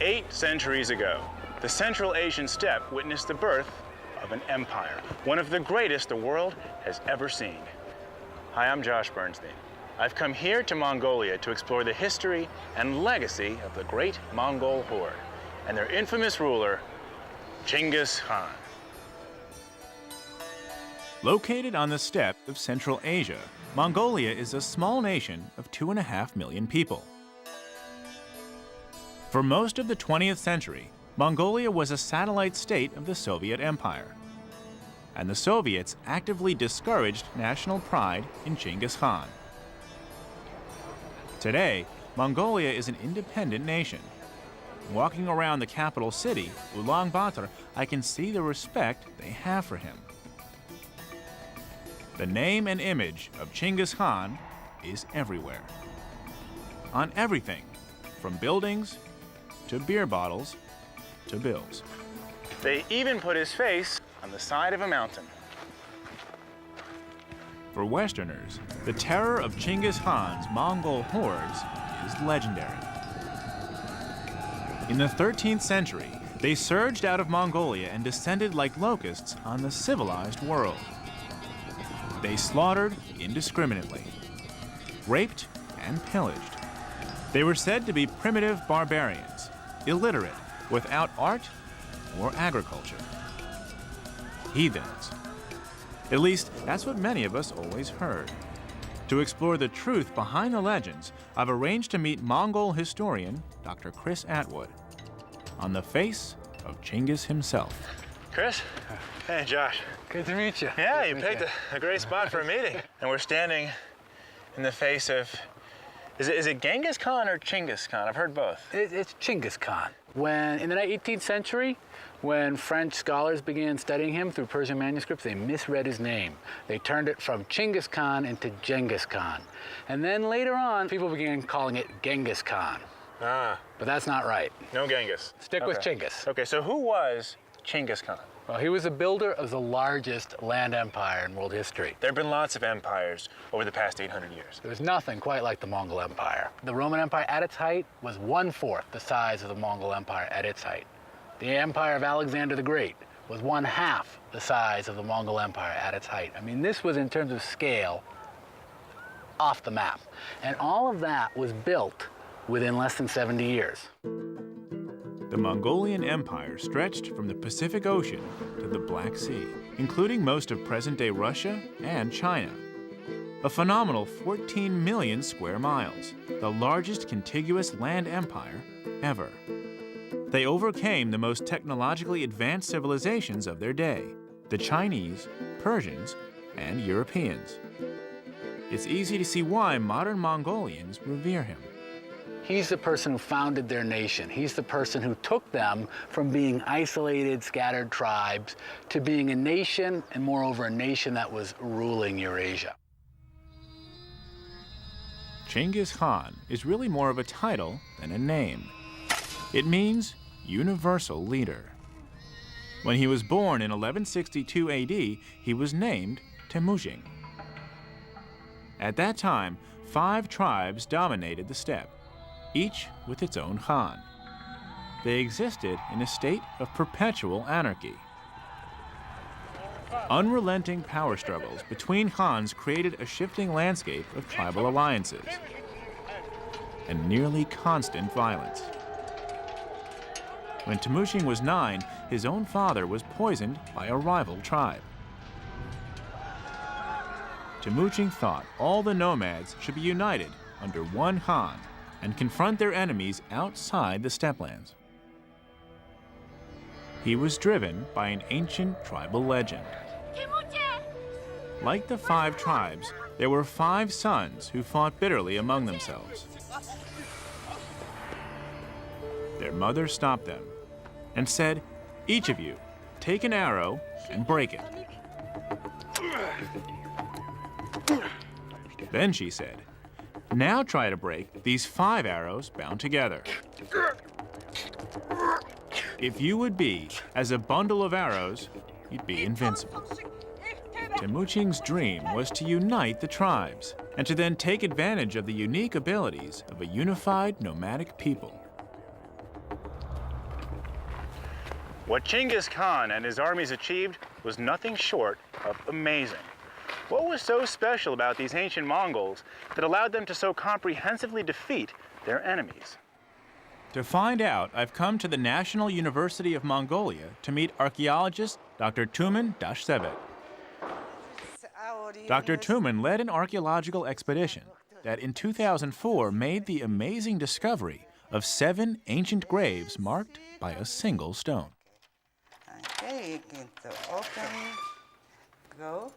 8 centuries ago, the Central Asian steppe witnessed the birth of an empire, one of the greatest the world has ever seen. Hi, I'm Josh Bernstein. I've come here to Mongolia to explore the history and legacy of the great Mongol horde and their infamous ruler, Genghis Khan. Located on the steppe of Central Asia, Mongolia is a small nation of 2.5 million people. For most of the 20th century, Mongolia was a satellite state of the Soviet Empire, and the Soviets actively discouraged national pride in Genghis Khan. Today, Mongolia is an independent nation. Walking around the capital city, Ulaanbaatar, I can see the respect they have for him. The name and image of Genghis Khan is everywhere. On everything, from buildings to beer bottles to bills. They even put his face on the side of a mountain. For Westerners, the terror of Genghis Khan's Mongol hordes is legendary. In the 13th century, they surged out of Mongolia and descended like locusts on the civilized world. They slaughtered indiscriminately, raped and pillaged. They were said to be primitive barbarians, illiterate, without art or agriculture. Heathens. At least, that's what many of us always heard. To explore the truth behind the legends, I've arranged to meet Mongol historian Dr. Chris Atwood on the face of Genghis himself. Chris? Hey, Josh. Good to meet you. Yeah, you picked a great spot for a meeting. And we're standing in the face of, is it Genghis Khan or Chinggis Khan? I've heard both. It's Genghis Khan. In the 18th century, when French scholars began studying him through Persian manuscripts, they misread his name. They turned it from Chinggis Khan into Genghis Khan. And then later on, people began calling it Genghis Khan. Ah. But that's not right. No Genghis. Stick with Chinggis. Okay, so who was Chinggis Khan? Well, he was a builder of the largest land empire in world history. There have been lots of empires over the past 800 years. There was nothing quite like the Mongol Empire. The Roman Empire at its height was 1/4 the size of the Mongol Empire at its height. The empire of Alexander the Great was 1/2 the size of the Mongol Empire at its height. I mean, this was, in terms of scale, off the map. And all of that was built within less than 70 years. The Mongolian Empire stretched from the Pacific Ocean to the Black Sea, including most of present-day Russia and China. A phenomenal 14 million square miles, the largest contiguous land empire ever. They overcame the most technologically advanced civilizations of their day, the Chinese, Persians, and Europeans. It's easy to see why modern Mongolians revere him. He's the person who founded their nation. He's the person who took them from being isolated, scattered tribes to being a nation, and moreover, a nation that was ruling Eurasia. Genghis Khan is really more of a title than a name. It means universal leader. When he was born in 1162 AD, he was named Temüjin. At that time, 5 tribes dominated the steppe, each with its own Khan. They existed in a state of perpetual anarchy. Unrelenting power struggles between Khans created a shifting landscape of tribal alliances and nearly constant violence. When Temüjin was 9, his own father was poisoned by a rival tribe. Temüjin thought all the nomads should be united under one Khan and confront their enemies outside the steppelands. He was driven by an ancient tribal legend. Like the 5 tribes, there were 5 sons who fought bitterly among themselves. Their mother stopped them and said, "Each of you, take an arrow and break it." Then she said, "Now try to break these 5 arrows bound together. If you would be as a bundle of arrows, you'd be invincible." Temüjin's dream was to unite the tribes and to then take advantage of the unique abilities of a unified nomadic people. What Genghis Khan and his armies achieved was nothing short of amazing. What was so special about these ancient Mongols that allowed them to so comprehensively defeat their enemies? To find out, I've come to the National University of Mongolia to meet archaeologist Dr. Temüjin Dashsebet. Dr. Temüjin led an archaeological expedition that in 2004 made the amazing discovery of 7 ancient graves marked by a single stone. Okay, you can open, go.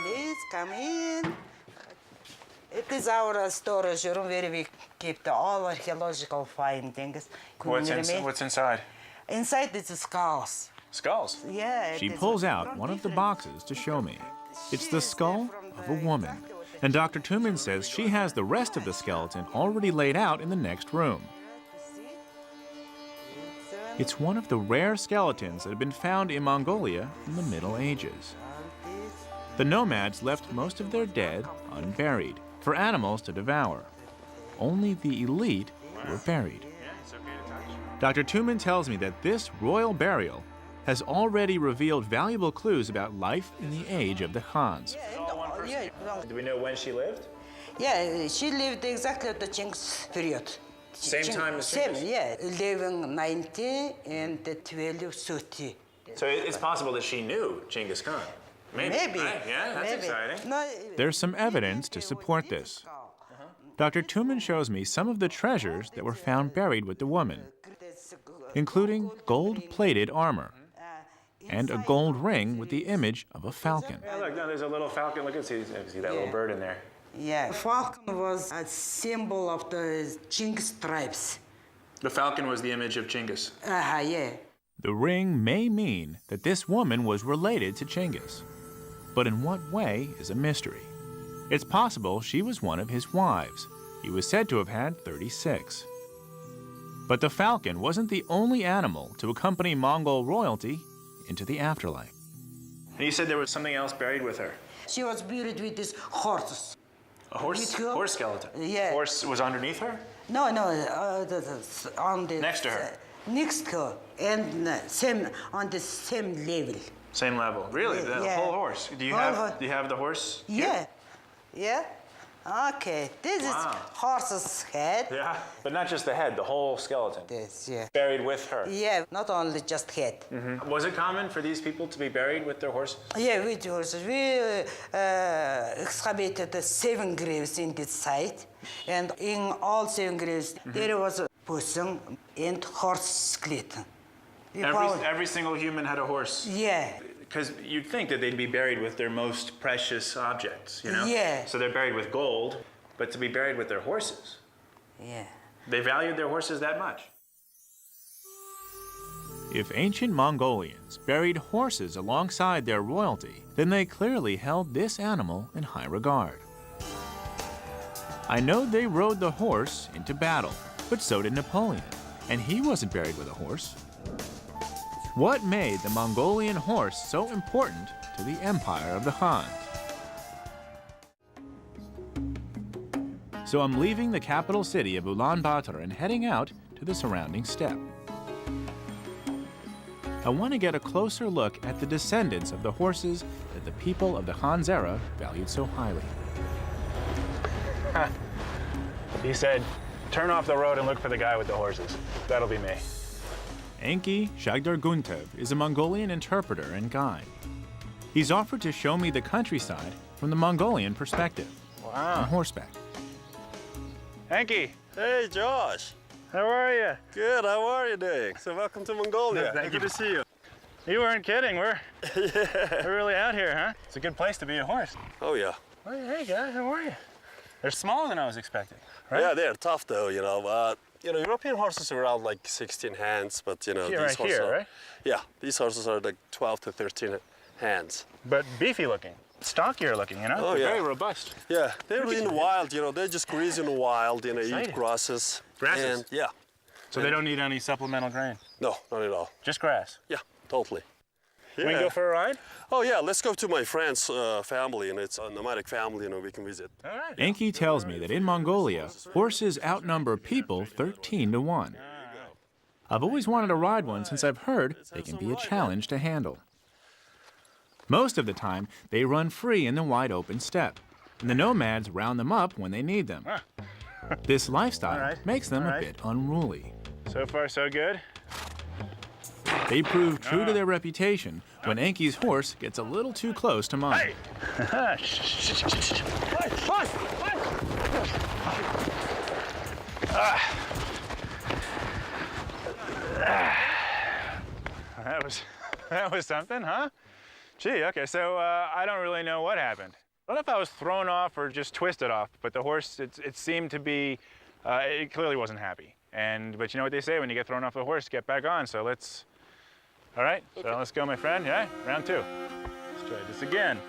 Please come in. It is our storage room where we keep all archaeological findings. What's inside? Inside it's skulls. Skulls? Yeah. She pulls out one of the boxes to show me. It's the skull of a woman. And Dr. Temüjin says she has the rest of the skeleton already laid out in the next room. It's one of the rare skeletons that have been found in Mongolia in the Middle Ages. The nomads left most of their dead unburied for animals to devour. Only the elite were buried. Dr. Temüjin tells me that this royal burial has already revealed valuable clues about life in the age of the Khans. Do we know when she lived? Yeah, she lived exactly at the Genghis period. Same time as Same, Genghis? yeah. 1190 and 1230. So it's possible that she knew Genghis Khan. Maybe. Right? Yeah, that's Maybe. exciting. No, There's some evidence to support this. Dr. Temüjin shows me some of the treasures that were found buried with the woman, including gold-plated armor and a gold ring with the image of a falcon. Yeah, look, no, there's a little falcon. Look, see that little bird in there. Yeah, falcon was a symbol of the Genghis tribes. The falcon was the image of Genghis. Yeah. The ring may mean that this woman was related to Genghis, but in what way is a mystery. It's possible she was one of his wives. He was said to have had 36. But the falcon wasn't the only animal to accompany Mongol royalty into the afterlife. And you said there was something else buried with her. She was buried with these horses. A horse skeleton? Yeah. Horse was underneath her? No, on the... Next to her? Next to her, and on the same level. Same level. Really? The whole horse? Do you have the horse? Yeah. Yeah? Okay. This is horse's head. Yeah. But not just the head, the whole skeleton. This, yeah. Buried with her. Yeah, not only just head. Mm-hmm. Was it common for these people to be buried with their horses? Yeah, with horses. We excavated 7 graves in this site, and in all 7 graves there was a person and horse skeleton. Every single human had a horse? Yeah. Because you'd think that they'd be buried with their most precious objects, you know? Yeah. So they're buried with gold, but to be buried with their horses. Yeah. They valued their horses that much. If ancient Mongolians buried horses alongside their royalty, then they clearly held this animal in high regard. I know they rode the horse into battle, but so did Napoleon, and he wasn't buried with a horse. What made the Mongolian horse so important to the empire of the Khans? So I'm leaving the capital city of Ulaanbaatar and heading out to the surrounding steppe. I want to get a closer look at the descendants of the horses that the people of the Khan's era valued so highly. He said, turn off the road and look for the guy with the horses. That'll be me. Enki Shagdarguntev is a Mongolian interpreter and guide. He's offered to show me the countryside from the Mongolian perspective, on horseback. Enki, Hey, Josh. how are you? Good. How are you doing? So welcome to Mongolia. Thank you. Good to see you. You weren't kidding. We're really out here, huh? It's a good place to be a horse. Oh yeah. Hey guys, how are you? They're smaller than I was expecting, right? Yeah, they're tough though. European horses are around like 16 hands, but these horses here, are, right? Yeah, these horses are like 12 to 13 hands. But beefy looking, stockier looking, you know? Oh, They're yeah. very robust. Yeah, they're in the wild. They just graze in the wild. Eat grasses. Grasses? And, yeah. So they don't need any supplemental grain? No, not at all. Just grass? Yeah, totally. We can go for a ride? Oh yeah, let's go to my friend's family, and it's a nomadic family. We can visit. All right. Enki tells me that in Mongolia, horses outnumber people 13 to 1. I've always wanted to ride one since I've heard they can be a challenge to handle. Most of the time, they run free in the wide open steppe, and the nomads round them up when they need them. This lifestyle makes them a bit unruly. So far, so good. They prove true to their reputation when Enki's horse gets a little too close to mine. Hey! That was something, huh? Gee, okay, so I don't really know what happened. I don't know if I was thrown off or just twisted off, but the horse, it seemed to be, it clearly wasn't happy. But you know what they say, when you get thrown off a horse, get back on, so let's, all right, so let's go, my friend, yeah? Round 2. Let's try this again.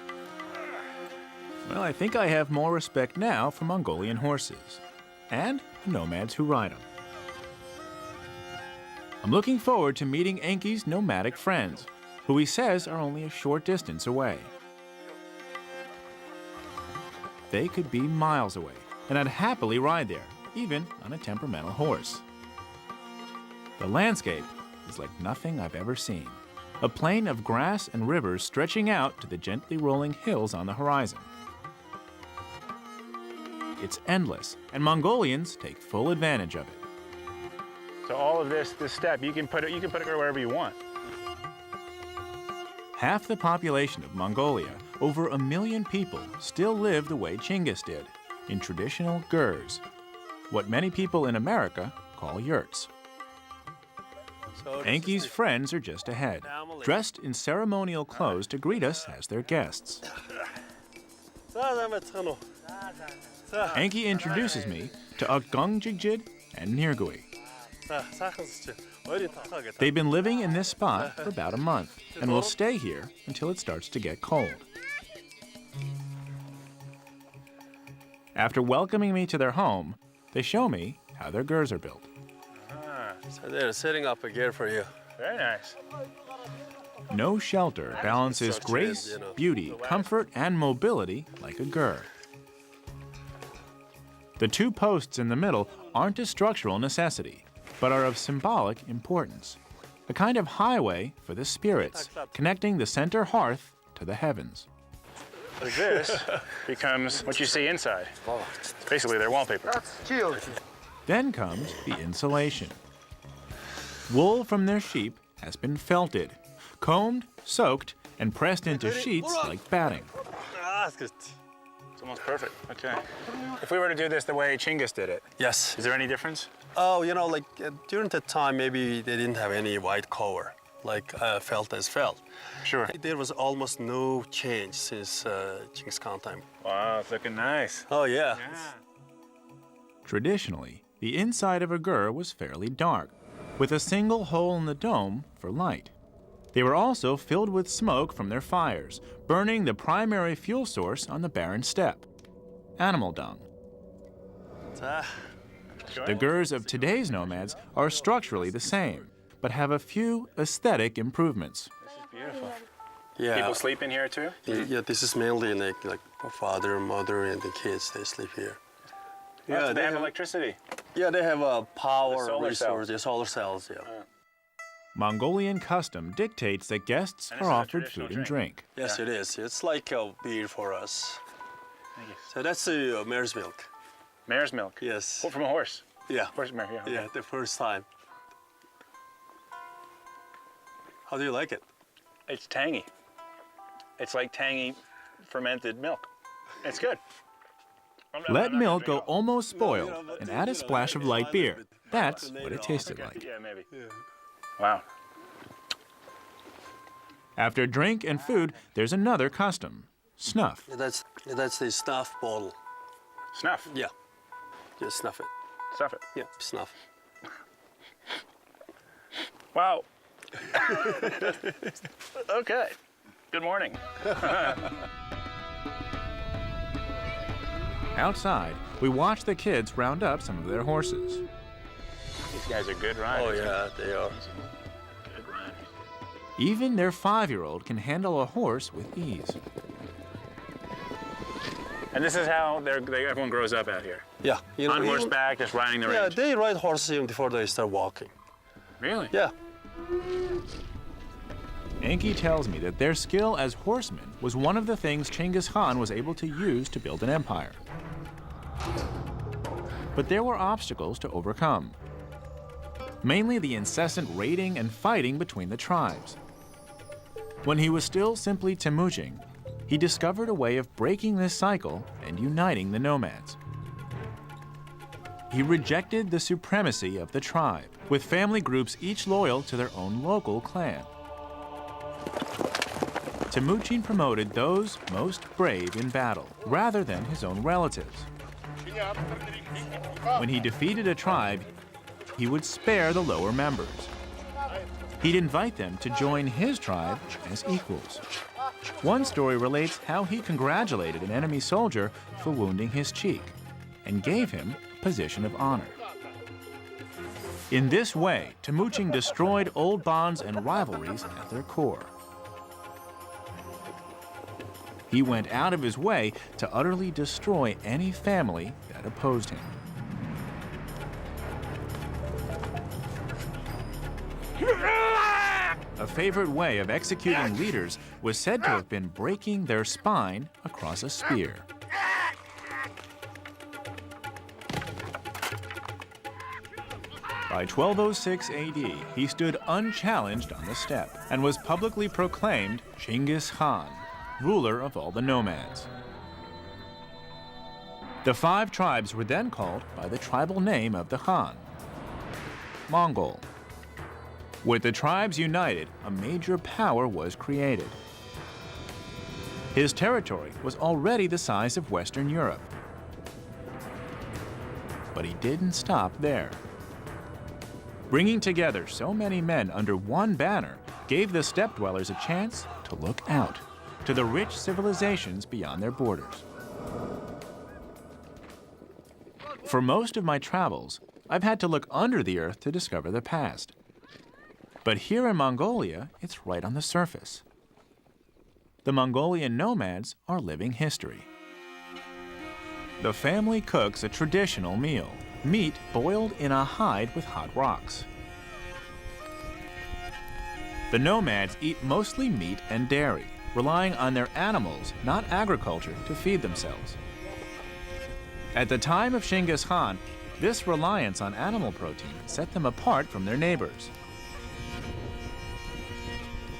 Well, I think I have more respect now for Mongolian horses, and the nomads who ride them. I'm looking forward to meeting Enki's nomadic friends, who he says are only a short distance away. They could be miles away, and I'd happily ride there, even on a temperamental horse. The landscape is like nothing I've ever seen. A plain of grass and rivers stretching out to the gently rolling hills on the horizon. It's endless, and Mongolians take full advantage of it. So all of this steppe, you can put it wherever you want. Half the population of Mongolia, over 1 million people, still live the way Genghis did, in traditional gurs, what many people in America call yurts. Enki's friends are just ahead, dressed in ceremonial clothes to greet us as their guests. Enki introduces me to Akgongjigid and Nirgui. They've been living in this spot for about a month and will stay here until it starts to get cold. After welcoming me to their home, they show me how their gurs are built. So they're setting up a gear for you. Very nice. No shelter balances grace, beauty, comfort, and mobility like a gur. The 2 posts in the middle aren't a structural necessity, but are of symbolic importance. A kind of highway for the spirits, connecting the center hearth to the heavens. So this becomes what you see inside. Basically their wallpaper. Then comes the insulation. Wool from their sheep has been felted, combed, soaked, and pressed into sheets like batting. It's almost perfect. Okay. If we were to do this the way Genghis did it, Yes. is there any difference? Oh, during that time, maybe they didn't have any white cover, like felt as felt. Sure. There was almost no change since Genghis Khan time. Wow, it's looking nice. Oh, yeah. Traditionally, the inside of a gur was fairly dark, with a single hole in the dome for light. They were also filled with smoke from their fires, burning the primary fuel source on the barren steppe, animal dung. The gurs of today's nomads are structurally the same, but have a few aesthetic improvements. This is beautiful. Yeah. People sleep in here too? Yeah, this is mainly like father, mother, and the kids, they sleep here. Yeah, they have electricity. Yeah, they have a power solar resource, solar cells, yeah. Mongolian custom dictates that guests And this are is a offered traditional food and drink. Yes, it is. It's like a beer for us. Thank you. So that's the mare's milk. Mare's milk? Yes. Oh, from a horse? Yeah. Horse mare, yeah. Okay. Yeah, the first time. How do you like it? It's tangy. It's like tangy fermented milk. It's good. Let milk go almost spoiled and add a splash of light beer. That's what it tasted like. Yeah, maybe. Yeah. Wow. After drink and food, there's another custom, snuff. That's the snuff bottle. Snuff. Yeah. Just snuff it. Stuff it. Yeah, snuff. Wow. Okay. Good morning. Outside, we watch the kids round up some of their horses. These guys are good riders. Oh, yeah, they are. Good riders. Even their 5-year-old can handle a horse with ease. And this is how everyone grows up out here. Yeah. On horseback, just riding the range. Yeah, they ride horses even before they start walking. Really? Yeah. Enki tells me that their skill as horsemen was one of the things Genghis Khan was able to use to build an empire. But there were obstacles to overcome. Mainly the incessant raiding and fighting between the tribes. When he was still simply Temüjin, he discovered a way of breaking this cycle and uniting the nomads. He rejected the supremacy of the tribe, with family groups each loyal to their own local clan. Temüjin promoted those most brave in battle, rather than his own relatives. When he defeated a tribe, he would spare the lower members. He'd invite them to join his tribe as equals. One story relates how he congratulated an enemy soldier for wounding his cheek and gave him a position of honor. In this way, Temüjin destroyed old bonds and rivalries at their core. He went out of his way to utterly destroy any family that opposed him. A favorite way of executing leaders was said to have been breaking their spine across a spear. By 1206 AD, he stood unchallenged on the steppe and was publicly proclaimed Genghis Khan, ruler of all the nomads. The 5 tribes were then called by the tribal name of the Khan, Mongol. With the tribes united, a major power was created. His territory was already the size of Western Europe. But he didn't stop there. Bringing together so many men under one banner gave the steppe dwellers a chance to look out to the rich civilizations beyond their borders. For most of my travels, I've had to look under the earth to discover the past. But here in Mongolia, it's right on the surface. The Mongolian nomads are living history. The family cooks a traditional meal, meat boiled in a hide with hot rocks. The nomads eat mostly meat and dairy, relying on their animals, not agriculture, to feed themselves. At the time of Genghis Khan, this reliance on animal protein set them apart from their neighbors.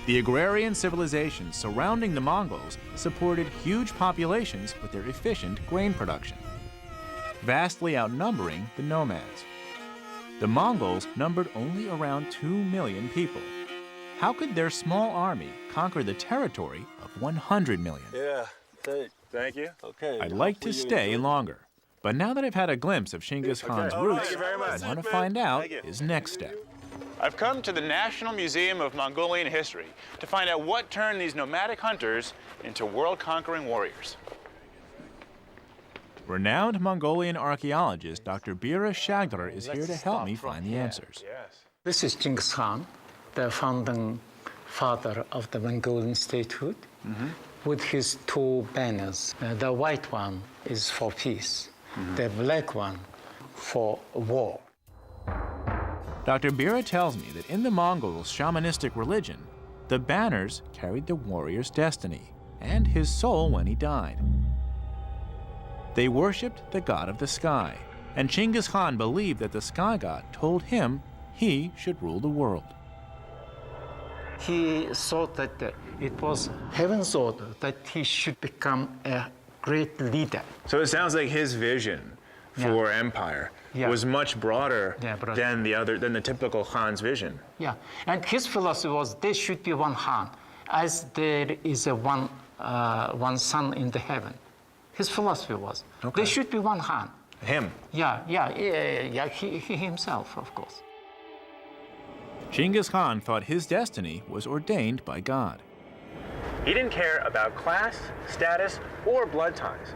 The agrarian civilizations surrounding the Mongols supported huge populations with their efficient grain production, vastly outnumbering the nomads. The Mongols numbered only around 2 million people. How could their small army conquer the territory of 100 million? Yeah, Thank you. okay. I'd like to stay longer, but now that I've had a glimpse of Genghis Khan's roots, Thank you very much. I want to find out his next step. I've come to the National Museum of Mongolian History to find out what turned these nomadic hunters into world-conquering warriors. Renowned Mongolian archaeologist Dr. Bira Shagdar is here to help me find the answers. Yes. This is Genghis Khan, the founding father of the Mongolian statehood, with his 2 banners. The white one is for peace, the black one for war. Dr. Bira tells me that in the Mongols' shamanistic religion, the banners carried the warrior's destiny and his soul when he died. They worshipped the god of the sky, and Genghis Khan believed that the sky god told him he should rule the world. He thought that it was heaven's order that he should become a great leader. So it sounds like his vision for empire was much broader than the typical Khan's vision. Yeah, and his philosophy was there should be one Khan, as there is one sun in the heaven. His philosophy was there should be one Khan. Him. He himself, of course. Genghis Khan thought his destiny was ordained by God. He didn't care about class, status, or blood ties.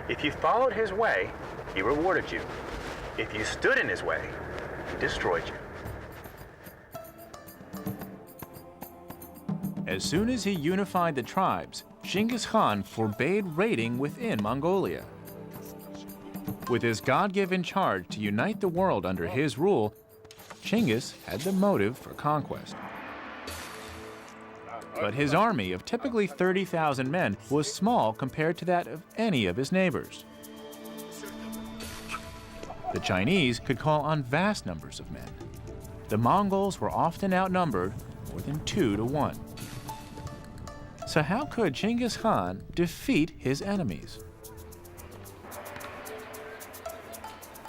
If you followed his way, he rewarded you. If you stood in his way, he destroyed you. As soon as he unified the tribes, Genghis Khan forbade raiding within Mongolia. With his God-given charge to unite the world under his rule, Genghis had the motive for conquest. But his army of typically 30,000 men was small compared to that of any of his neighbors. The Chinese could call on vast numbers of men. The Mongols were often outnumbered more than 2 to 1. So how could Genghis Khan defeat his enemies?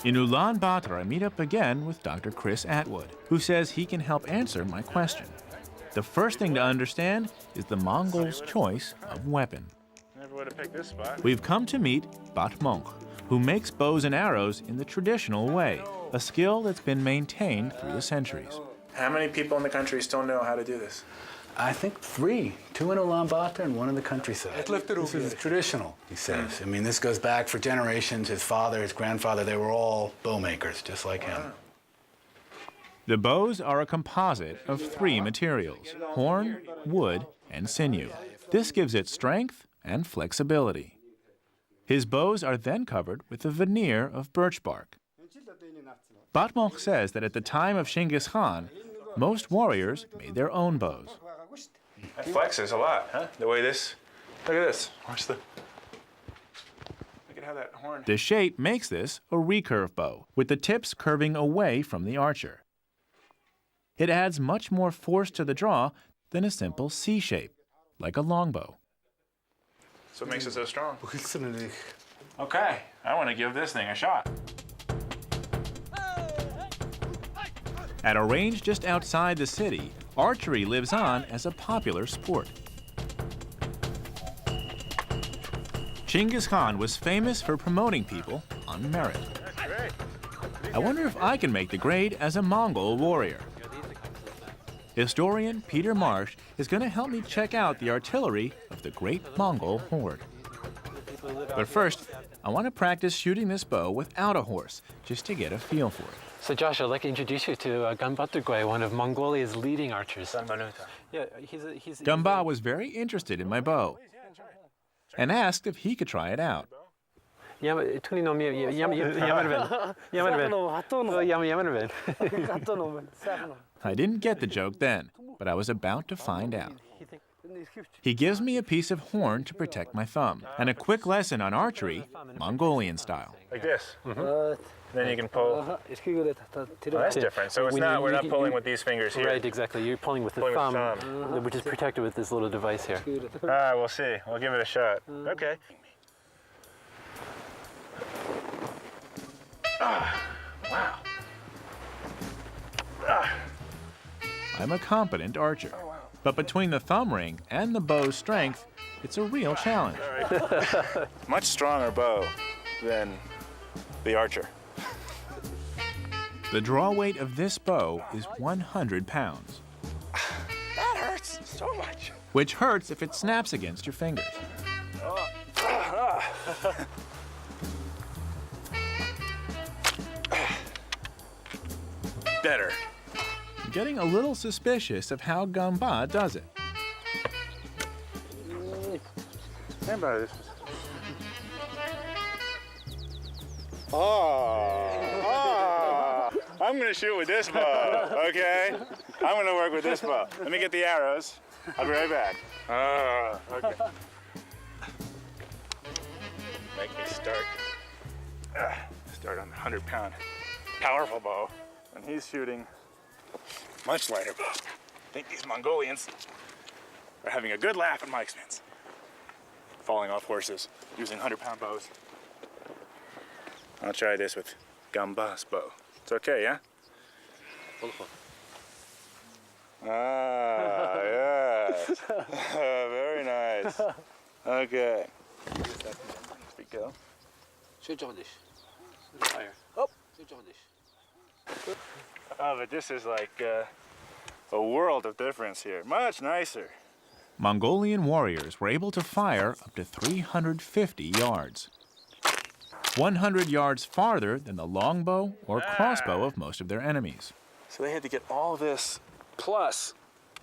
In Ulaanbaatar, I meet up again with Dr. Chris Atwood, who says he can help answer my question. The first thing to understand is the Mongols' choice of weapon. Never would have picked this spot. We've come to meet Batmonk, who makes bows and arrows in the traditional way, a skill that's been maintained through the centuries. How many people in the country still know how to do this? I think 3, 2 in Ulaanbaatar and 1 in the countryside. This is traditional, he says. I mean, this goes back for generations. His father, his grandfather, they were all bow makers, just like him. The bows are a composite of 3 materials: horn, wood, and sinew. This gives it strength and flexibility. His bows are then covered with a veneer of birch bark. Batmonk says that at the time of Genghis Khan, most warriors made their own bows. That flexes a lot, huh? The way this, look at this. Watch look at how that horn. The shape makes this a recurve bow, with the tips curving away from the archer. It adds much more force to the draw than a simple C shape, like a longbow. So it makes it so strong. Okay, I want to give this thing a shot. At a range just outside the city, archery lives on as a popular sport. Genghis Khan was famous for promoting people on merit. I wonder if I can make the grade as a Mongol warrior. Historian Peter Marsh is going to help me check out the artillery of the great Mongol horde. But first, I want to practice shooting this bow without a horse, just to get a feel for it. So Josh, I'd like to introduce you to Ganbaturgwe, one of Mongolia's leading archers. Yeah, he's Gamba was very interested in my bow and asked if he could try it out. I didn't get the joke then, but I was about to find out. He gives me a piece of horn to protect my thumb, and a quick lesson on archery, Mongolian style. Like this. Then you can pull. Oh, that's different. So we're not pulling with these fingers here. Right, exactly. You're pulling with the thumb, which is protected with this little device here. We'll see. We'll give it a shot. Okay. Wow. I'm a competent archer, but between the thumb ring and the bow's strength, it's a real challenge. Much stronger bow than the archer. The draw weight of this bow is 100 pounds. That hurts so much. Which hurts if it snaps against your fingers. Better. I'm getting a little suspicious of how Gamba does it. I'm gonna shoot with this bow, okay? I'm gonna work with this bow. Let me get the arrows. I'll be right back. Okay. Make me start on the 100-pound powerful bow, and he's shooting much lighter bow. I think these Mongolians are having a good laugh at my expense. Falling off horses, using 100-pound bows. I'll try this with Gamba's bow. It's okay, yeah? Yes. Very nice. Okay. Here we go. Oh, but this is like a world of difference here. Much nicer. Mongolian warriors were able to fire up to 350 yards. 100 yards farther than the longbow or crossbow of most of their enemies. So they had to get all this, plus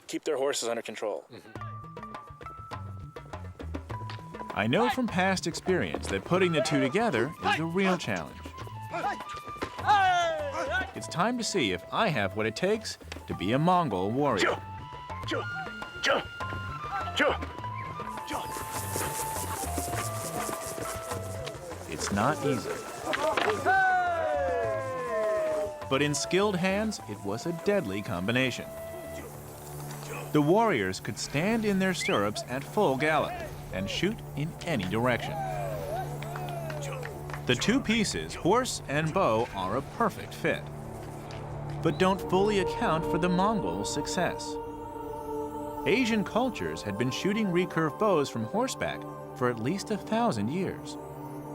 keep their horses under control. I know from past experience that putting the two together is a real challenge. it's time to see if I have what it takes to be a Mongol warrior. It's not easy. But in skilled hands, it was a deadly combination. The warriors could stand in their stirrups at full gallop and shoot in any direction. The two pieces, horse and bow, are a perfect fit, but don't fully account for the Mongols' success. Asian cultures had been shooting recurve bows from horseback for at least 1,000 years.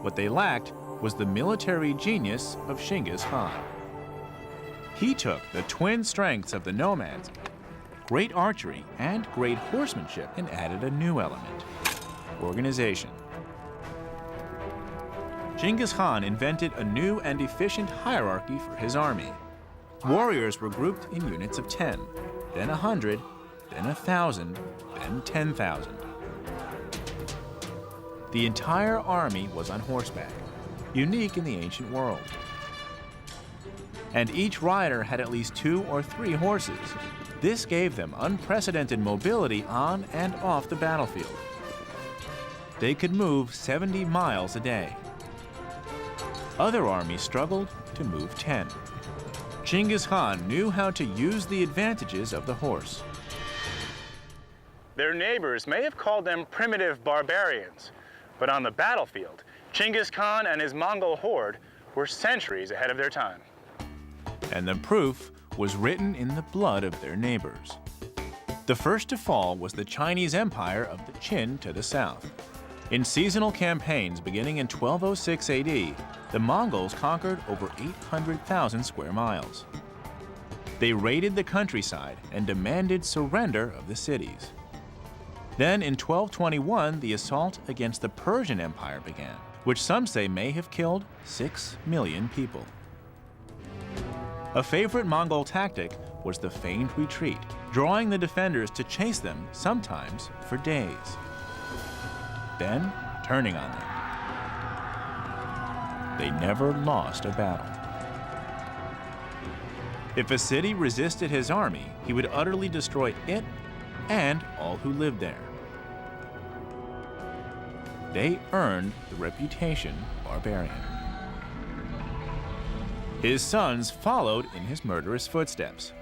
What they lacked was the military genius of Genghis Khan. He took the twin strengths of the nomads, great archery and great horsemanship, and added a new element: organization. Genghis Khan invented a new and efficient hierarchy for his army. Warriors were grouped in units of 10, then 100, then 1,000, then 10,000. The entire army was on horseback, unique in the ancient world. And each rider had at least 2 or 3 horses. This gave them unprecedented mobility on and off the battlefield. They could move 70 miles a day. Other armies struggled to move 10. Genghis Khan knew how to use the advantages of the horse. Their neighbors may have called them primitive barbarians, but on the battlefield, Genghis Khan and his Mongol horde were centuries ahead of their time. And the proof was written in the blood of their neighbors. The first to fall was the Chinese Empire of the Qin to the south. In seasonal campaigns beginning in 1206 AD, the Mongols conquered over 800,000 square miles. They raided the countryside and demanded surrender of the cities. Then in 1221, the assault against the Persian Empire began, which some say may have killed 6 million people. A favorite Mongol tactic was the feigned retreat, drawing the defenders to chase them, sometimes for days, then turning on them. They never lost a battle. If a city resisted his army, he would utterly destroy it and all who lived there. They earned the reputation barbarian. His sons followed in his murderous footsteps,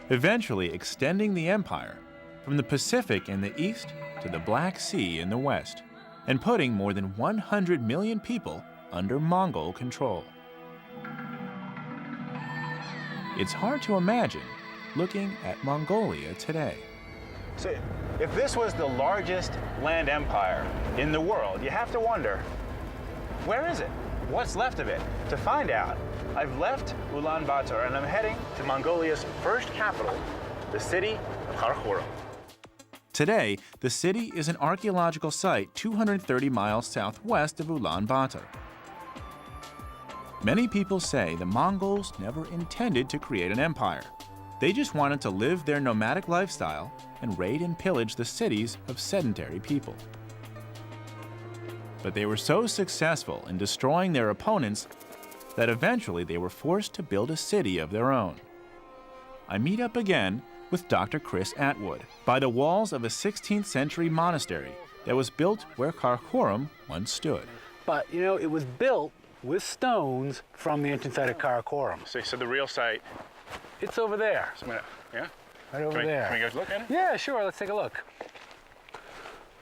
eventually extending the empire from the Pacific in the east to the Black Sea in the west, and putting more than 100 million people under Mongol control. It's hard to imagine looking at Mongolia today. So, if this was the largest land empire in the world, you have to wonder, where is it? What's left of it? To find out, I've left Ulaanbaatar and I'm heading to Mongolia's first capital, the city of Karakorum. Today, the city is an archaeological site 230 miles southwest of Ulaanbaatar. Many people say the Mongols never intended to create an empire. They just wanted to live their nomadic lifestyle and raid and pillage the cities of sedentary people. But they were so successful in destroying their opponents that eventually they were forced to build a city of their own. I meet up again with Dr. Chris Atwood by the walls of a 16th century monastery that was built where Karakorum once stood. But, you know, it was built with stones from the ancient site of Karakorum. So the real site, It's over there. yeah? Right over there. Can we go look at it? Yeah, sure, let's take a look.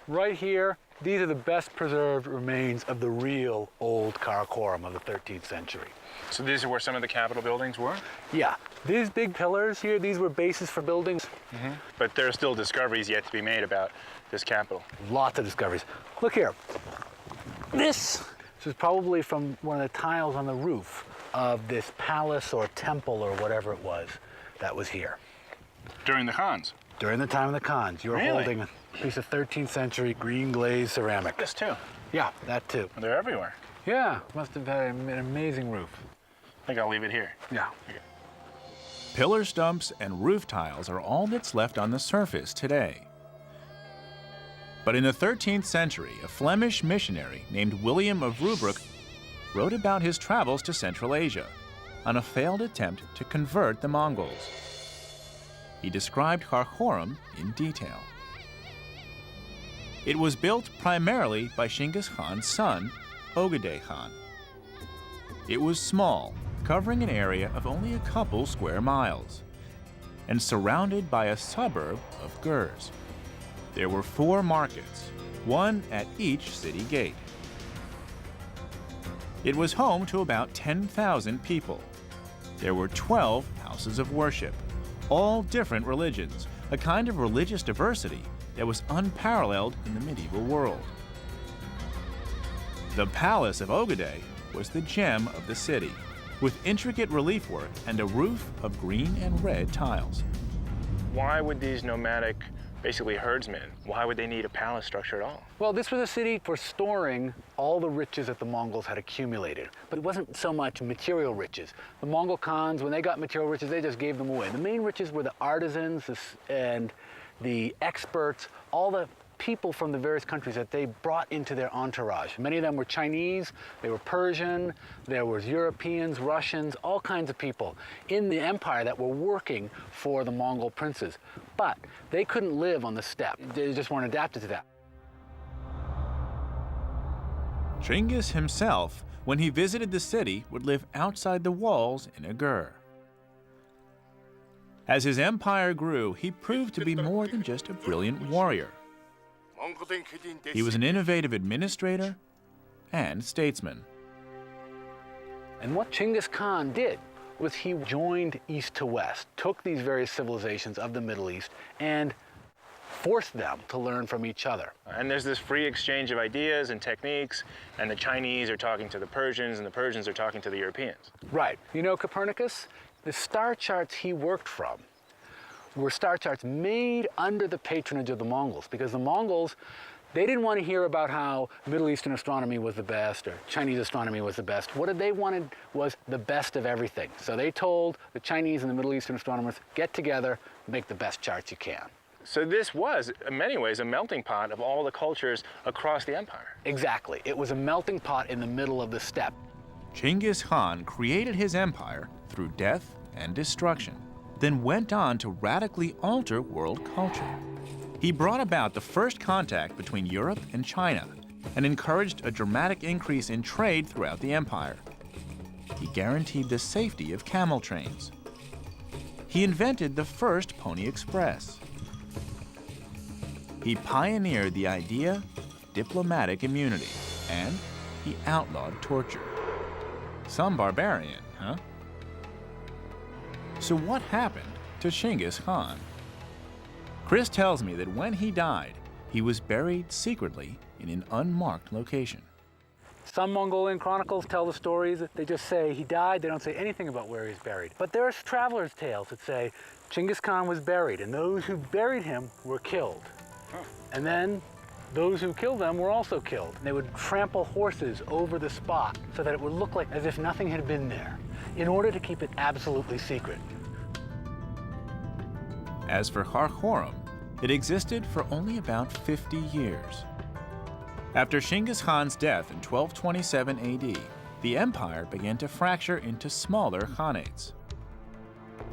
Right here, these are the best preserved remains of the real old Karakorum of the 13th century. So these are where some of the Capitol buildings were? Yeah, these big pillars here, these were bases for buildings. But there are still discoveries yet to be made about this capital. Lots of discoveries. Look here. This is probably from one of the tiles on the roof of this palace or temple or whatever it was that was here. During the Khans? During the time of the Khans. You were Really? holding a piece of 13th century green glazed ceramic. This too. Yeah, that too. They're everywhere. Yeah, must have had an amazing roof. I think I'll leave it here. Yeah. Pillar stumps and roof tiles are all that's left on the surface today. But in the 13th century, a Flemish missionary named William of Rubruck wrote about his travels to Central Asia. on a failed attempt to convert the Mongols. He described Karakorum in detail. It was built primarily by Genghis Khan's son, Ogedei Khan. It was small, covering an area of only a couple square miles, and surrounded by a suburb of Gurs. There were 4 markets, one at each city gate. It was home to about 10,000 people. There were 12 houses of worship, all different religions, a kind of religious diversity that was unparalleled in the medieval world. The palace of Ogedei was the gem of the city, with intricate relief work and a roof of green and red tiles. Why would these nomadic, basically herdsmen, why would they need a palace structure at all? Well, this was a city for storing all the riches that the Mongols had accumulated. But it wasn't so much material riches. The Mongol Khans, when they got material riches, they just gave them away. The main riches were the artisans and the experts, all the people from the various countries that they brought into their entourage. Many of them were Chinese, they were Persian, there was Europeans, Russians, all kinds of people in the empire that were working for the Mongol princes. But they couldn't live on the steppe. They just weren't adapted to that. Genghis himself, when he visited the city, would live outside the walls in a gur. As his empire grew, he proved to be more than just a brilliant warrior. He was an innovative administrator and statesman. And what Genghis Khan did was he joined east to west, took these various civilizations of the Middle East and forced them to learn from each other. And there's this free exchange of ideas and techniques, and the Chinese are talking to the Persians, and the Persians are talking to the Europeans. Right. You know Copernicus? The star charts he worked from were star charts made under the patronage of the Mongols, because the Mongols, they didn't want to hear about how Middle Eastern astronomy was the best or Chinese astronomy was the best. What they wanted was the best of everything. So they told the Chinese and the Middle Eastern astronomers, get together, make the best charts you can. So this was, in many ways, a melting pot of all the cultures across the empire. Exactly. It was a melting pot in the middle of the steppe. Genghis Khan created his empire through death and destruction, then went on to radically alter world culture. He brought about the first contact between Europe and China and encouraged a dramatic increase in trade throughout the empire. He guaranteed the safety of camel trains. He invented the first Pony Express. He pioneered the idea of diplomatic immunity, and he outlawed torture. Some barbarian, huh? So what happened to Genghis Khan? Chris tells me that when he died, he was buried secretly in an unmarked location. Some Mongolian chronicles tell the stories that they just say he died. They don't say anything about where he's buried. But there are travelers' tales that say Genghis Khan was buried, and those who buried him were killed. And then those who killed them were also killed. They would trample horses over the spot so that it would look like as if nothing had been there, in order to keep it absolutely secret. As for Karakorum, it existed for only about 50 years. After Genghis Khan's death in 1227 AD, the empire began to fracture into smaller khanates.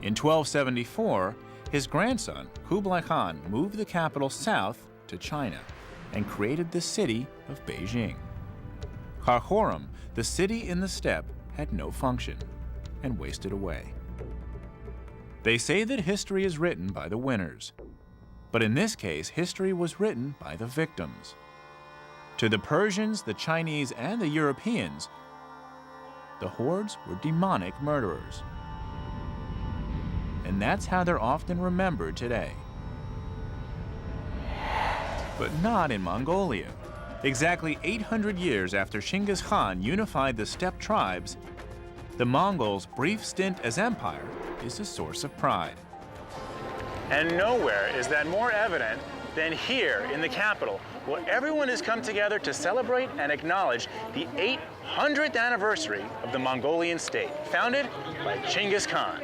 In 1274, his grandson, Kublai Khan, moved the capital south to China and created the city of Beijing. Karakorum, the city in the steppe, had no function and wasted away. They say that history is written by the winners, but in this case, history was written by the victims. To the Persians, the Chinese, and the Europeans, the hordes were demonic murderers. And that's how they're often remembered today. But not in Mongolia. Exactly 800 years after Genghis Khan unified the steppe tribes, the Mongols' brief stint as empire is a source of pride. And nowhere is that more evident than here in the capital, where everyone has come together to celebrate and acknowledge the 800th anniversary of the Mongolian state, founded by Genghis Khan.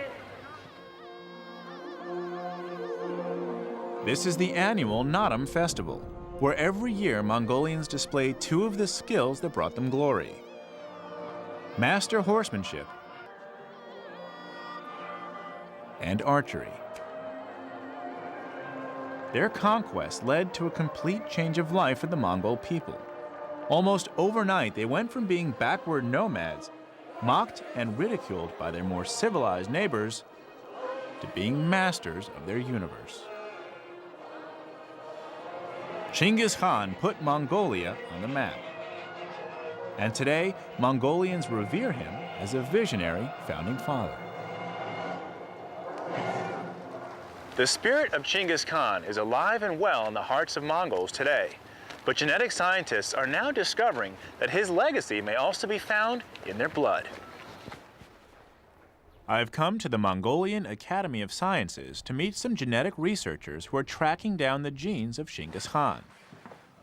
This is the annual Naadam Festival, where every year Mongolians display two of the skills that brought them glory: master horsemanship and archery. Their conquest led to a complete change of life for the Mongol people. Almost overnight, they went from being backward nomads, mocked and ridiculed by their more civilized neighbors, to being masters of their universe. Genghis Khan put Mongolia on the map. And today, Mongolians revere him as a visionary founding father. The spirit of Genghis Khan is alive and well in the hearts of Mongols today. But genetic scientists are now discovering that his legacy may also be found in their blood. I've come to the Mongolian Academy of Sciences to meet some genetic researchers who are tracking down the genes of Genghis Khan.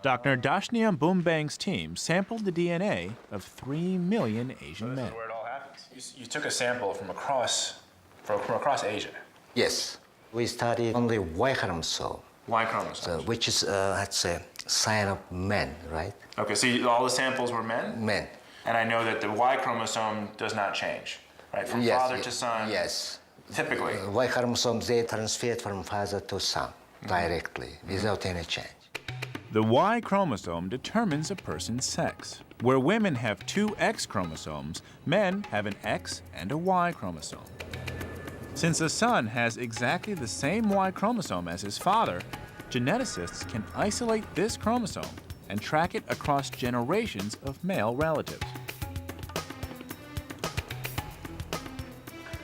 Dr. Dashniam Bumbang's team sampled the DNA of 3 million Asian men. This is where it all happens. You took a sample from across Asia. Yes. We studied only Y chromosome. Y chromosome. Which is, let's say, sign of men, right? Okay, so all the samples were men? Men. And I know that the Y chromosome does not change, right? From father to son? Yes. Typically. Y chromosomes, they transferred from father to son directly, without any change. The Y chromosome determines a person's sex. Where women have 2 X chromosomes, men have an X and a Y chromosome. Since a son has exactly the same Y chromosome as his father, geneticists can isolate this chromosome and track it across generations of male relatives.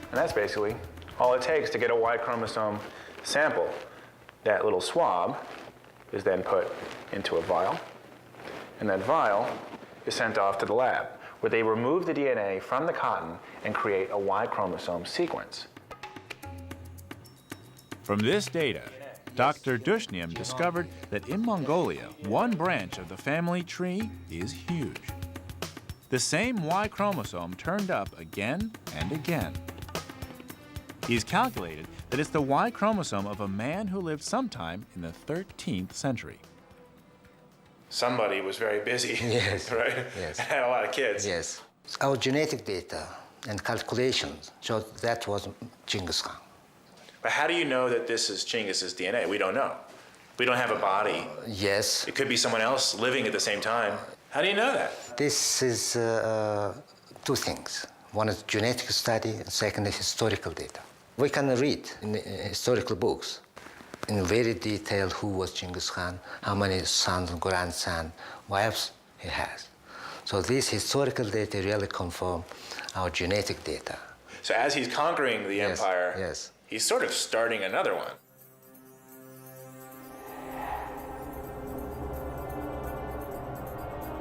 And that's basically all it takes to get a Y chromosome sample. That little swab is then put into a vial, and that vial is sent off to the lab, where they remove the DNA from the cotton and create a Y chromosome sequence. From this data, Dr. Dushniam discovered that in Mongolia, one branch of the family tree is huge. The same Y chromosome turned up again and again. He's calculated that it's the Y chromosome of a man who lived sometime in the 13th century. Somebody was very busy, Yes. right? Yes. Had a lot of kids. Yes. Our genetic data and calculations showed that was Genghis Khan. But how do you know that this is Genghis's DNA? We don't know. We don't have a body. Yes. It could be someone else living at the same time. How do you know that? This is 2 things. One is genetic study, and second is historical data. We can read in historical books in very detail who was Genghis Khan, how many sons and grandsons, wives he has. So these historical data really confirm our genetic data. So as he's conquering the empire, yes. He's sort of starting another one.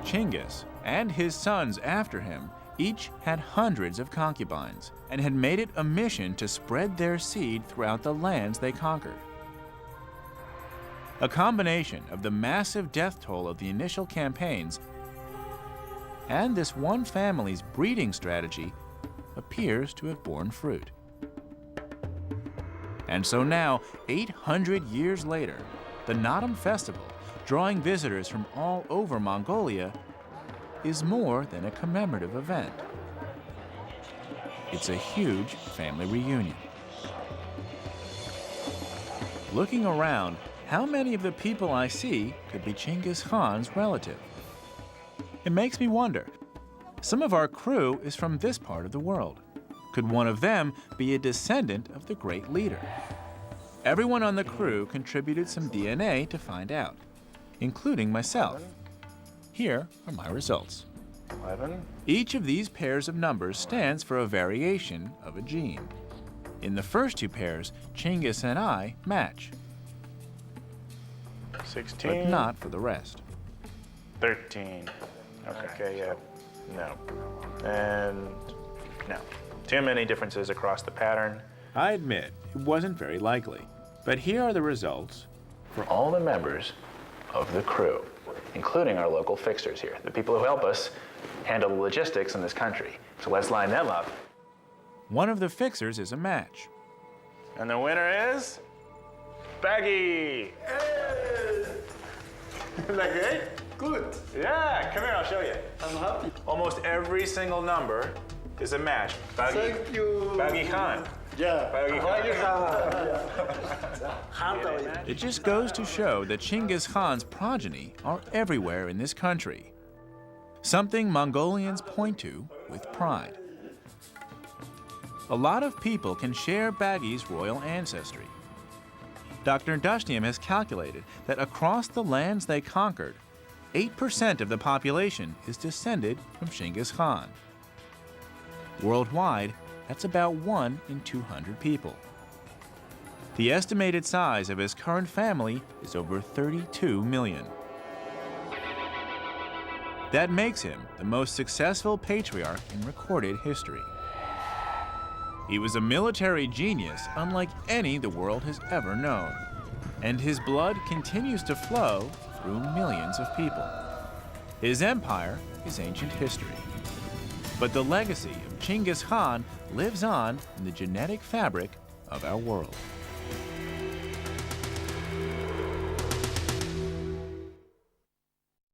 Genghis and his sons after him each had hundreds of concubines and had made it a mission to spread their seed throughout the lands they conquered. A combination of the massive death toll of the initial campaigns and this one family's breeding strategy appears to have borne fruit. And so now, 800 years later, the Naadam Festival, drawing visitors from all over Mongolia, is more than a commemorative event. It's a huge family reunion. Looking around, how many of the people I see could be Genghis Khan's relative? It makes me wonder. Some of our crew is from this part of the world. Could one of them be a descendant of the great leader? Everyone on the crew contributed some DNA to find out, including myself. Here are my results. 11. Each of these pairs of numbers stands for a variation of a gene. In the first 2 pairs, Genghis and I match, 16. but not for the rest. 13. Okay, yeah. No. And no. Too many differences across the pattern. I admit, it wasn't very likely. But here are the results For all the members of the crew, including our local fixers here, the people who help us handle the logistics in this country. So let's line them up. One of the fixers is a match. And the winner is Baggy. Is that good? Good. Yeah, come here, I'll show you. I'm happy. Almost every single number is a match. Baggy, Thank you. Baggy Khan. It just goes to show that Genghis Khan's progeny are everywhere in this country, something Mongolians point to with pride. A lot of people can share Baghi's royal ancestry. Dr. Dashtiam has calculated that across the lands they conquered, 8% of the population is descended from Genghis Khan. Worldwide, that's about 1 in 200 people. The estimated size of his current family is over 32 million. That makes him the most successful patriarch in recorded history. He was a military genius unlike any the world has ever known, and his blood continues to flow through millions of people. His empire is ancient history, but the legacy of Genghis Khan lives on in the genetic fabric of our world.